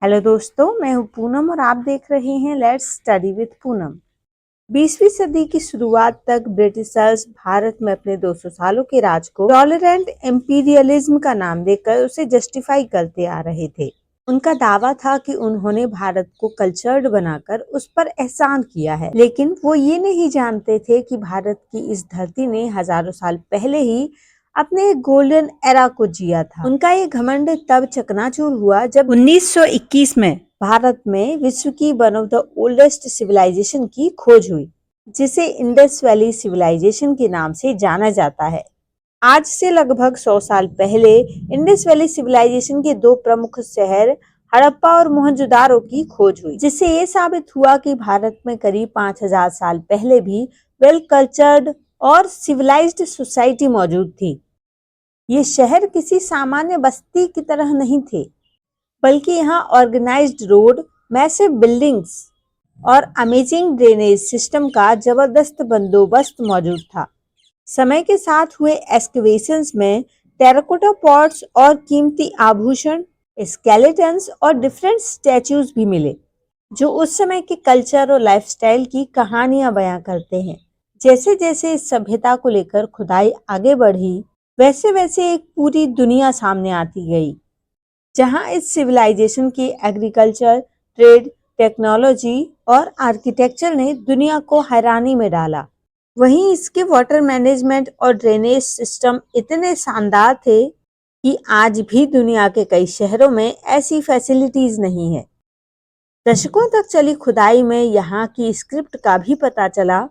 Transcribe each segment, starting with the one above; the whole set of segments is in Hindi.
हेलो दोस्तों, मैं हूं पूनम और आप देख रहे हैं लेट्स स्टडी विद पूनम। 20वीं सदी की शुरुआत तक ब्रिटिशर्स भारत में अपने 200 सालों के राज को टॉलरेंट एम्पीरियलिज्म का नाम देकर उसे जस्टिफाई करते आ रहे थे। उनका दावा था कि उन्होंने भारत को कल्चर्ड बनाकर उस पर एहसान किया है, लेकिन वो ये नहीं जानते थे कि भारत की इस धरती ने हजारों साल पहले ही अपने गोल्डन एरा को जिया था। उनका ये घमंड तब चकनाचूर हुआ जब 1921 में भारत में विश्व की one of the oldest civilization की खोज हुई, जिसे इंडस वैली सिविलाइजेशन के नाम से जाना जाता है। आज से लगभग 100 साल पहले इंडस वैली सिविलाइजेशन के दो प्रमुख शहर हड़प्पा और मोहनजोदारो की खोज हुई, जिससे ये साबित हुआ कि भारत में करीब 5000 साल पहले भी वेल कल्चर्ड और सिविलाइज्ड सोसाइटी मौजूद थी। ये शहर किसी सामान्य बस्ती की तरह नहीं थे, बल्कि यहाँ ऑर्गेनाइज्ड रोड, मैसिव बिल्डिंग्स और अमेजिंग ड्रेनेज सिस्टम का जबरदस्त बंदोबस्त मौजूद था। समय के साथ हुए एक्सकवेशंस में टेराकोटा पॉट्स और कीमती आभूषण, स्केलेटन्स और डिफरेंट स्टैच्यूज भी मिले, जो उस समय के कल्चर और लाइफस्टाइल की कहानियां बयां करते हैं। जैसे जैसे इस सभ्यता को लेकर खुदाई आगे बढ़ी, वैसे वैसे एक पूरी दुनिया सामने आती गई, जहां इस सिविलाइजेशन की एग्रीकल्चर, ट्रेड, टेक्नोलॉजी और आर्किटेक्चर ने दुनिया को हैरानी में डाला। वहीं इसके वाटर मैनेजमेंट और ड्रेनेज सिस्टम इतने शानदार थे कि आज भी दुनिया के कई शहरों में ऐसी फैसिलिटीज नहीं है। दशकों तक चली खुदाई में यहाँ की स्क्रिप्ट का भी पता चला,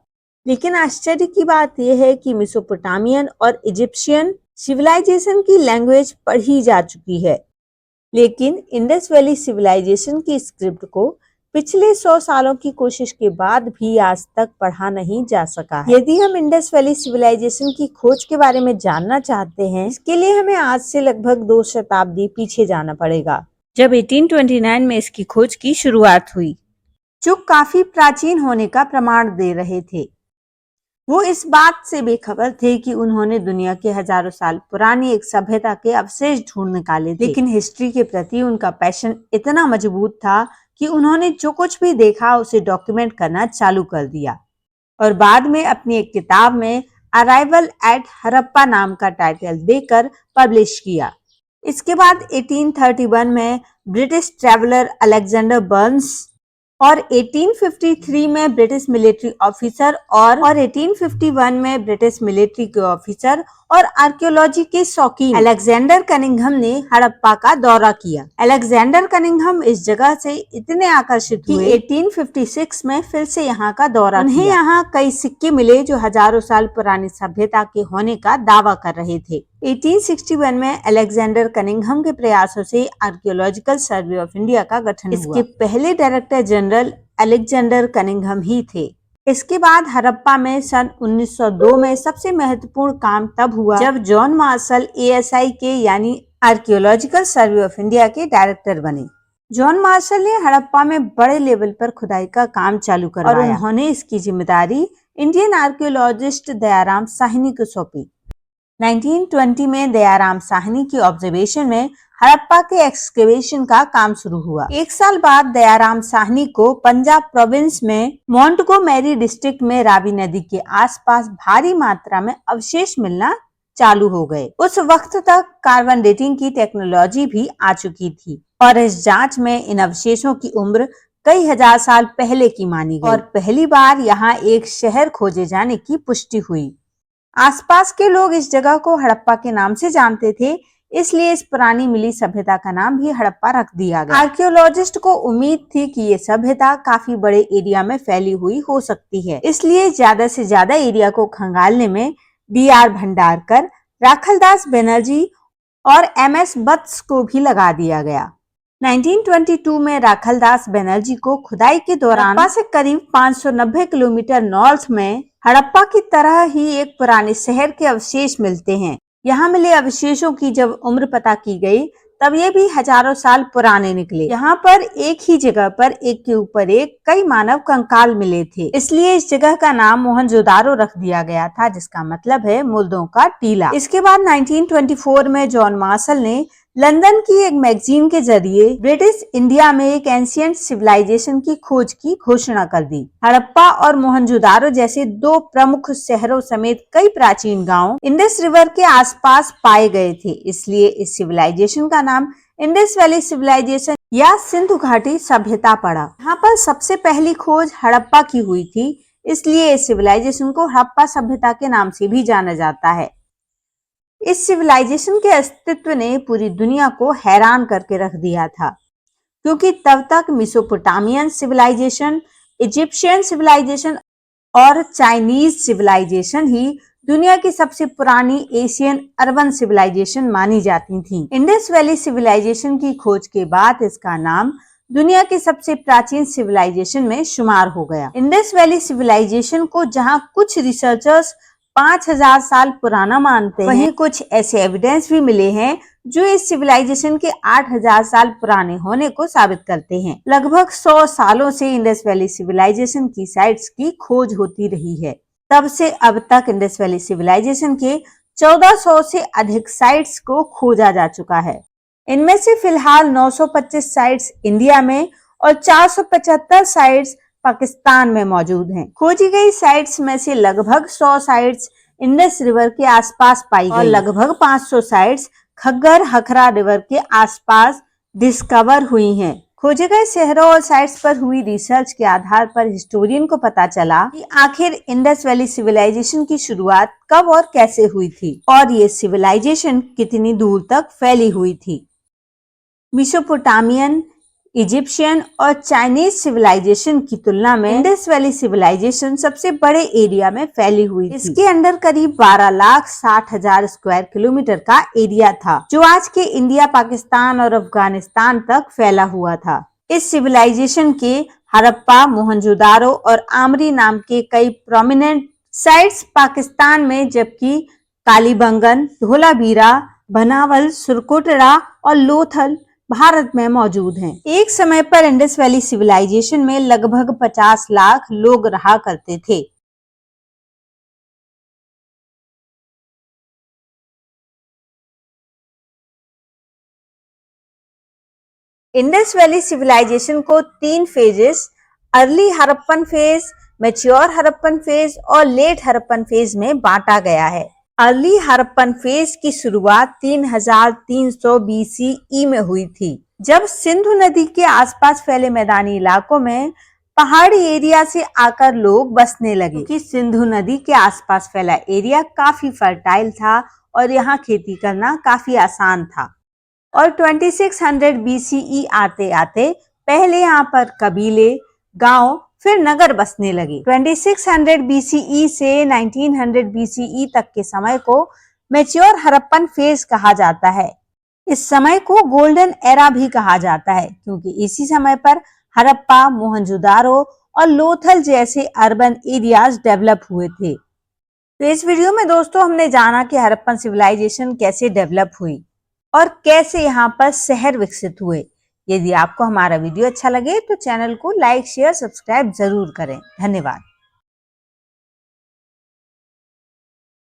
लेकिन आश्चर्य की बात यह है कि मेसोपोटामियन और इजिप्शियन सिविलाइजेशन की लैंग्वेज पढ़ी जा चुकी है, लेकिन इंडस वैली सिविलाइजेशन की स्क्रिप्ट को पिछले 100 सालों की कोशिश के बाद भी आज तक पढ़ा नहीं जा सका है। यदि हम इंडस वैली सिविलाइजेशन की खोज के बारे में जानना चाहते हैं, इसके लिए हमें आज से लगभग 2 शताब्दी पीछे जाना पड़ेगा, जब 1829 में इसकी खोज की शुरुआत हुई, जो काफी प्राचीन होने का प्रमाण दे रहे थे। वो इस बात से बेखबर थे कि उन्होंने दुनिया के हजारों साल पुरानी एक सभ्यता के अवशेष ढूंढ निकाले थे, लेकिन हिस्ट्री के प्रति उनका पैशन इतना मजबूत था कि उन्होंने जो कुछ भी देखा उसे डॉक्यूमेंट करना चालू कर दिया और बाद में अपनी एक किताब में अराइवल एट हड़प्पा नाम का टाइटल देकर पब्लिश किया। इसके बाद 1831 में ब्रिटिश ट्रैवलर अलेक्जेंडर बर्न्स और 1853 में ब्रिटिश मिलिट्री ऑफिसर और 1851 में ब्रिटिश मिलिट्री के ऑफिसर और आर्कियोलॉजी के शौकीन अलेक्जेंडर कनिंघम ने हड़प्पा का दौरा किया। अलेक्जेंडर कनिंघम इस जगह से इतने आकर्षित हुए 1856 में फिर से यहाँ का दौरा किया। उन्हें यहाँ कई सिक्के मिले जो हजारों साल पुरानी सभ्यता के होने का दावा कर रहे थे। 1861 में अलेक्जेंडर कनिंघम के प्रयासों से आर्कियोलॉजिकल सर्वे ऑफ इंडिया का गठन हुआ। इसके पहले डायरेक्टर जनरल अलेक्जेंडर कनिंघम ही थे। इसके बाद हड़प्पा में सन 1902 में सबसे महत्वपूर्ण काम तब हुआ जब जॉन मार्शल ASI के यानी आर्कियोलॉजिकल सर्वे ऑफ इंडिया के डायरेक्टर बने। जॉन मार्शल ने हड़प्पा में बड़े लेवल पर खुदाई का काम चालू करवाया और उन्होंने इसकी जिम्मेदारी इंडियन आर्कियोलॉजिस्ट दयाराम साहनी को सौंपी। 1920 में दयाराम साहनी की ऑब्जर्वेशन में हड़प्पा के एक्सकेवेशन का काम शुरू हुआ। एक साल बाद दयाराम साहनी को पंजाब प्रोविंस में मोंटगोमेरी डिस्ट्रिक्ट में रावी नदी के आसपास भारी मात्रा में अवशेष मिलना चालू हो गए। उस वक्त तक कार्बन डेटिंग की टेक्नोलॉजी भी आ चुकी थी और इस जांच में इन अवशेषों की उम्र कई हजार साल पहले की मानी गई और पहली बार यहाँ एक शहर खोजे जाने की पुष्टि हुई। आसपास के लोग इस जगह को हड़प्पा के नाम से जानते थे, इसलिए इस पुरानी मिली सभ्यता का नाम भी हड़प्पा रख दिया गया। आर्कियोलॉजिस्ट को उम्मीद थी कि ये सभ्यता काफी बड़े एरिया में फैली हुई हो सकती है, इसलिए ज्यादा से ज्यादा एरिया को खंगालने में BR भंडारकर, राखलदास बनर्जी और MS बत्स को भी लगा दिया गया। 1922 में राखलदास बनर्जी को खुदाई के दौरान हड़प्पा से करीब 590 किलोमीटर नॉर्थ में हड़प्पा की तरह ही एक पुराने शहर के अवशेष मिलते हैं। यहाँ मिले अवशेषों की जब उम्र पता की गई तब ये भी हजारों साल पुराने निकले। यहाँ पर एक ही जगह पर एक के ऊपर एक कई मानव कंकाल मिले थे, इसलिए इस जगह का नाम मोहनजोदारो रख दिया गया था, जिसका मतलब है मुर्दों का टीला। इसके बाद 1924 में जॉन मार्शल ने लंदन की एक मैगजीन के जरिए ब्रिटिश इंडिया में एक एंशिएंट सिविलाइजेशन की खोज की घोषणा कर दी। हड़प्पा और मोहनजोदारो जैसे दो प्रमुख शहरों समेत कई प्राचीन गांव इंडस रिवर के आसपास पाए गए थे, इसलिए इस सिविलाइजेशन का नाम इंडस वैली सिविलाइजेशन या सिंधु घाटी सभ्यता पड़ा। यहाँ पर सबसे पहली खोज हड़प्पा की हुई थी, इसलिए इस सिविलाइजेशन को हड़प्पा सभ्यता के नाम से भी जाना जाता है। इस सिविलाइजेशन के अस्तित्व ने पूरी दुनिया को हैरान करके रख दिया था, क्योंकि तब तक मेसोपोटामियन सिविलाइजेशन, इजिप्शियन सिविलाइजेशन और चाइनीज सिविलाइजेशन ही दुनिया की सबसे पुरानी एशियन अर्बन सिविलाइजेशन मानी जाती थी। इंडस वैली सिविलाइजेशन की खोज के बाद इसका नाम दुनिया की सबसे प्राचीन सिविलाइजेशन में शुमार हो गया। इंडस वैली सिविलाइजेशन को जहां कुछ रिसर्चर्स 5000 साल पुराना मानते हैं, वहीं कुछ ऐसे एविडेंस भी मिले हैं जो इस सिविलाइजेशन के 8000 साल पुराने होने को साबित करते हैं। लगभग 100 सालों से इंडस वैली सिविलाइजेशन की साइट्स की खोज होती रही है। तब से अब तक इंडस वैली सिविलाइजेशन के 1400 से अधिक साइट्स को खोजा जा चुका है। इनमें से फिलहाल 925 साइट्स इंडिया में और 475 साइट्स पाकिस्तान में मौजूद हैं। खोजी गई साइट्स में से लगभग 100 साइट्स इंडस रिवर के आसपास पाई गई और लगभग 500 साइट्स खग्गर हखरा रिवर के आसपास डिस्कवर हुई हैं। खोजे गए शहरों और साइट्स पर हुई रिसर्च के आधार पर हिस्टोरियन को पता चला कि आखिर इंडस वैली सिविलाइजेशन की शुरुआत कब और कैसे हुई थी और ये सिविलाइजेशन कितनी दूर तक फैली हुई थी। मेसोपोटामियन, इजिप्शियन और चाइनीज सिविलाइजेशन की तुलना में इंडस वैली सिविलाइजेशन सबसे बड़े एरिया में फैली हुई थी। इसके अंदर करीब 12,60,000 स्क्वायर किलोमीटर का एरिया था, जो आज के इंडिया, पाकिस्तान और अफगानिस्तान तक फैला हुआ था। इस सिविलाइजेशन के हड़प्पा, मोहनजोदारो और आमरी नाम के कई प्रोमिनेंट साइट्स पाकिस्तान में, जबकि कालीबंगन, धोलावीरा, बनावल, सुरकोटड़ा और लोथल भारत में मौजूद हैं। एक समय पर इंडस वैली सिविलाइजेशन में लगभग 50 लाख लोग रहा करते थे। इंडस वैली सिविलाइजेशन को 3 phases, early Harappan phase, mature Harappan phase और लेट हड़प्पन फेज में बांटा गया है। अर्ली हड़प्पन फेज की शुरुआत 3300 BCE में हुई थी, जब सिंधु नदी के आसपास फैले मैदानी इलाकों में पहाड़ी एरिया से आकर लोग बसने लगे, क्योंकि सिंधु नदी के आसपास फैला एरिया काफी फर्टाइल था और यहाँ खेती करना काफी आसान था। और 2600 BCE आते आते पहले यहाँ पर कबीले, गांव, फिर नगर बसने लगे। 2600 BCE से 1900 BCE तक के समय को मैच्योर हड़प्पन फेज कहा जाता है। इस समय को गोल्डन एरा भी कहा जाता है, क्योंकि इसी समय पर हड़प्पा, मोहनजोदारो और लोथल जैसे अर्बन एरियाज डेवलप हुए थे। तो इस वीडियो में दोस्तों हमने जाना कि हड़प्पन सिविलाइजेशन कैसे डेवलप हुई और कैसे यहाँ पर शहर विकसित हुए। यदि आपको हमारा वीडियो अच्छा लगे तो चैनल को लाइक, शेयर, सब्सक्राइब जरूर करें। धन्यवाद।